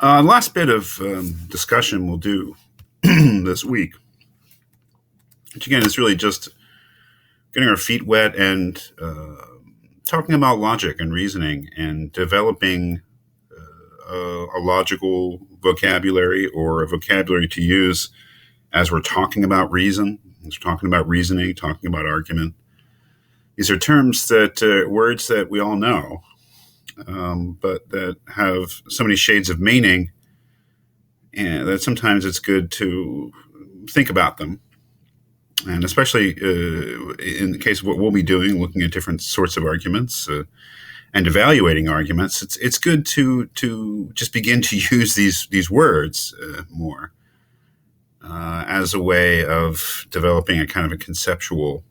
Last bit of discussion we'll do this week, which again is really just getting our feet wet and talking about logic and reasoning and developing a logical vocabulary or a vocabulary to use as we're talking about reason, as we're talking about reasoning, talking about argument. These are terms words that we all know, but that have so many shades of meaning, and that sometimes it's good to think about them. And especially in the case of what we'll be doing, looking at different sorts of arguments and evaluating arguments, it's good to just begin to use these words more as a way of developing a kind of a conceptual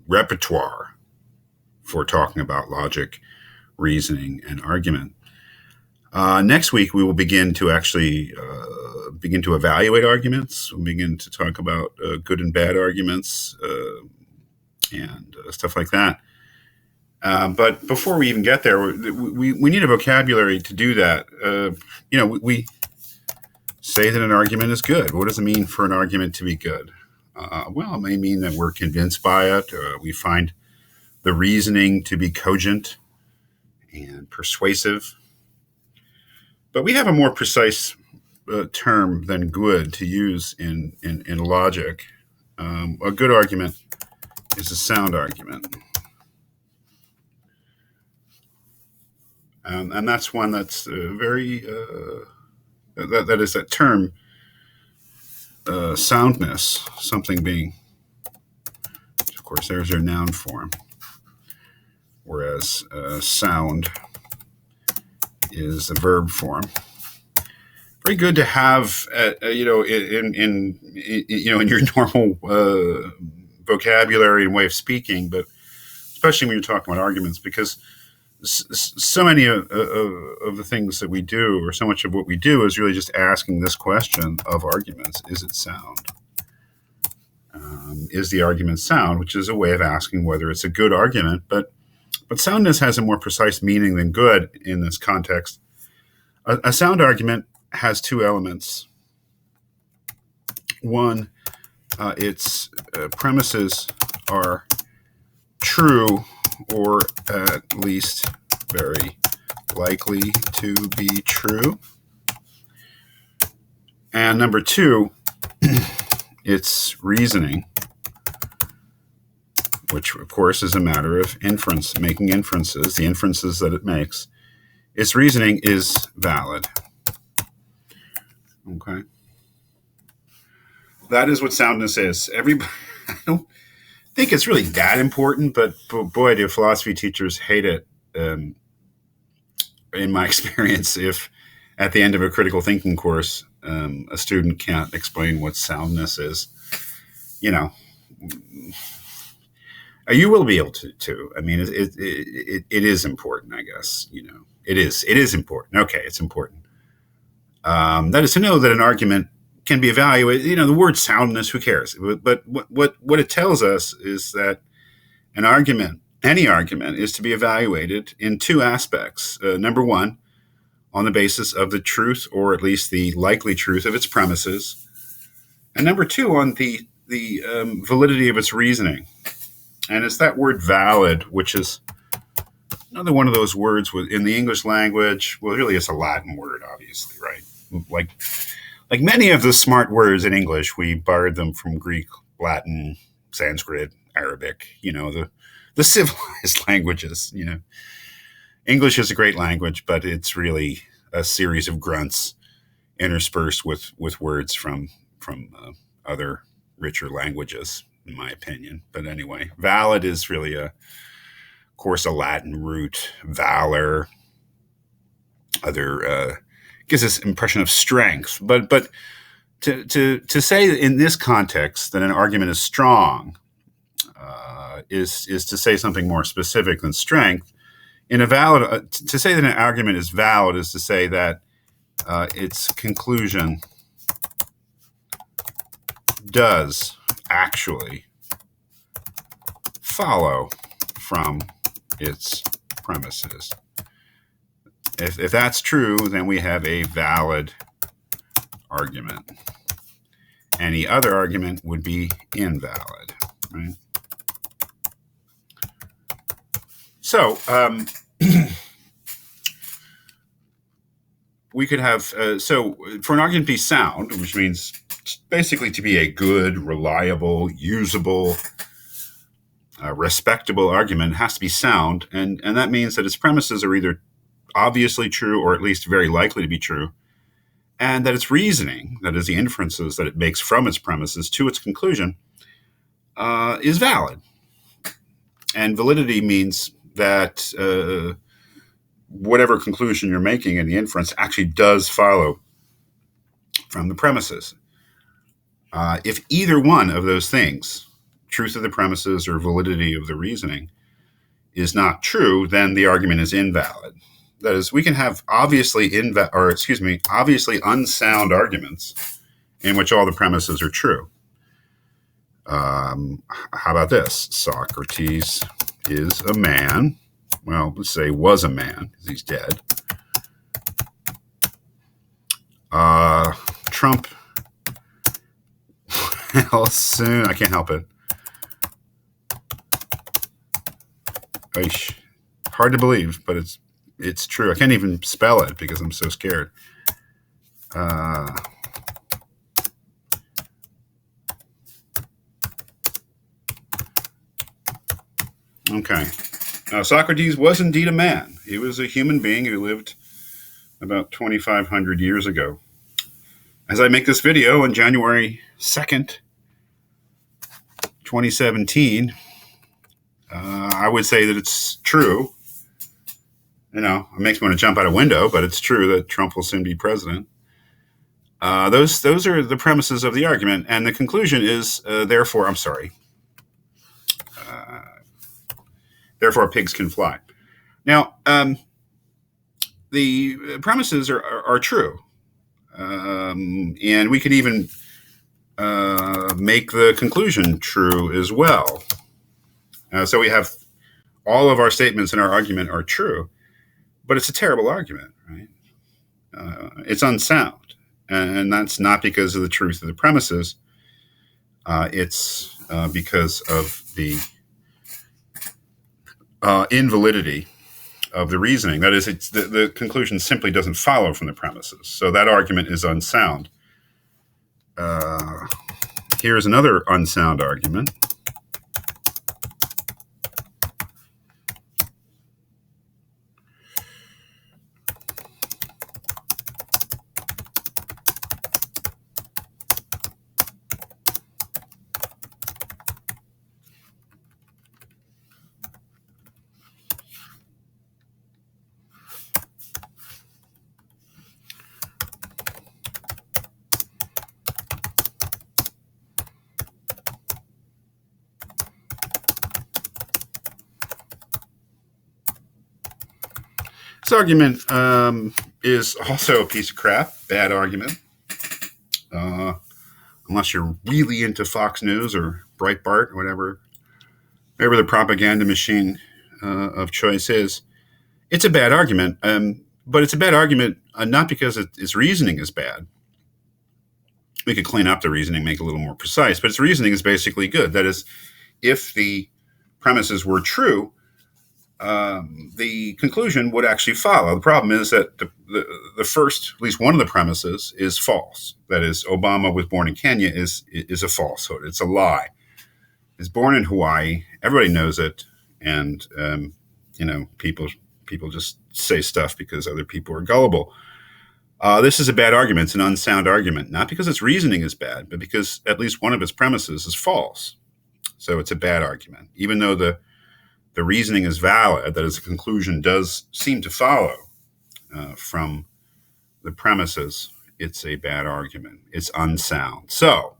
repertoire for talking about logic, reasoning, and argument. Next week, we will begin to actually begin to evaluate arguments. We'll begin to talk about good and bad arguments and stuff like that. But before we even get there, we need a vocabulary to do that. We say that an argument is good. What does it mean for an argument to be good? Well, it may mean that we're convinced by it. We find the reasoning to be cogent and persuasive. But we have a more precise term than good to use in logic. A good argument is a sound argument. And that's one that's very, that is that term, soundness, something being, of course, there's your noun form, whereas sound is the verb form. Very good to have, in your normal vocabulary and way of speaking, but especially when you're talking about arguments, because so many of the things that we do, or so much of what we do, is really just asking this question of arguments: is it sound? Is the argument sound? Which is a way of asking whether it's a good argument, but soundness has a more precise meaning than good in this context. A sound argument has two elements. One, its premises are true, or at least very likely to be true. And number two, its reasoning, which of course is a matter of inference, making inferences, the inferences that it makes. Its reasoning is valid. Okay. That is what soundness is. Everybody, I don't think it's really that important, but boy, do philosophy teachers hate it. In my experience, if at the end of a critical thinking course, a student can't explain what soundness is, you will be able to. I mean, it is important, I guess. It is important. Okay, it's important. That is to know that an argument can be evaluated. The word soundness, who cares? But what it tells us is that an argument, any argument, is to be evaluated in two aspects. Number one, on the basis of the truth, or at least the likely truth of its premises. And number two, on the validity of its reasoning. And it's that word valid, which is another one of those words in the English language. Well, really, it's a Latin word, obviously, right? Like many of the smart words in English, we borrowed them from Greek, Latin, Sanskrit, Arabic, the civilized languages. English is a great language, but it's really a series of grunts interspersed with words from other richer languages, in my opinion. But anyway, valid is really of course, a Latin root, valor. Gives this impression of strength. But to say in this context that an argument is strong is to say something more specific than strength. In a valid, to say that an argument is valid is to say that its conclusion does actually follow from its premises. If that's true, then we have a valid argument. Any other argument would be invalid, right? So we could have, so for an argument to be sound, which means basically to be a good, reliable, usable, respectable argument, it has to be sound. And that means that its premises are either obviously true or at least very likely to be true. And that its reasoning, that is the inferences that it makes from its premises to its conclusion, is valid. And validity means that whatever conclusion you're making in the inference actually does follow from the premises. If either one of those things, truth of the premises or validity of the reasoning, is not true, then the argument is invalid. That is, we can have obviously unsound arguments in which all the premises are true. How about this? Socrates is a man. Well, let's say was a man because he's dead. Trump. Well, soon I can't help it. Hard to believe, but it's true. I can't even spell it because I'm so scared. Okay. Socrates was indeed a man. He was a human being who lived about 2,500 years ago. As I make this video on January 2nd, 2017, I would say that it's true. You know, it makes me want to jump out a window, but it's true that Trump will soon be president. Those are the premises of the argument, and the conclusion is, therefore pigs can fly. Now, the premises are true, and we can even make the conclusion true as well. So we have all of our statements in our argument are true, but it's a terrible argument, right? It's unsound, and that's not because of the truth of the premises. It's because of the invalidity of the reasoning. That is, the conclusion simply doesn't follow from the premises. So that argument is unsound. Here's another unsound argument. This argument is also a piece of crap, bad argument. Unless you're really into Fox News or Breitbart or whatever the propaganda machine of choice is. It's a bad argument, but it's a bad argument not because its reasoning is bad. We could clean up the reasoning, make it a little more precise, but its reasoning is basically good. That is, if the premises were true, the conclusion would actually follow. The problem is that the first, at least one of the premises, is false. That is, Obama was born in Kenya is a falsehood. It's a lie. He's born in Hawaii. Everybody knows it, and people just say stuff because other people are gullible. This is a bad argument. It's an unsound argument, not because its reasoning is bad, but because at least one of its premises is false. So it's a bad argument, even though the reasoning is valid, that is, the conclusion does seem to follow from the premises. It's a bad argument. It's unsound. So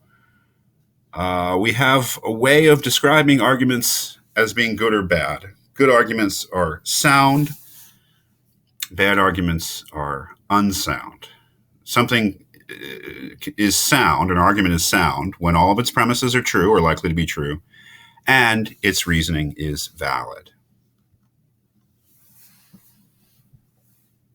we have a way of describing arguments as being good or bad. Good arguments are sound. Bad arguments are unsound. Something is sound, an argument is sound, when all of its premises are true or likely to be true, and its reasoning is valid.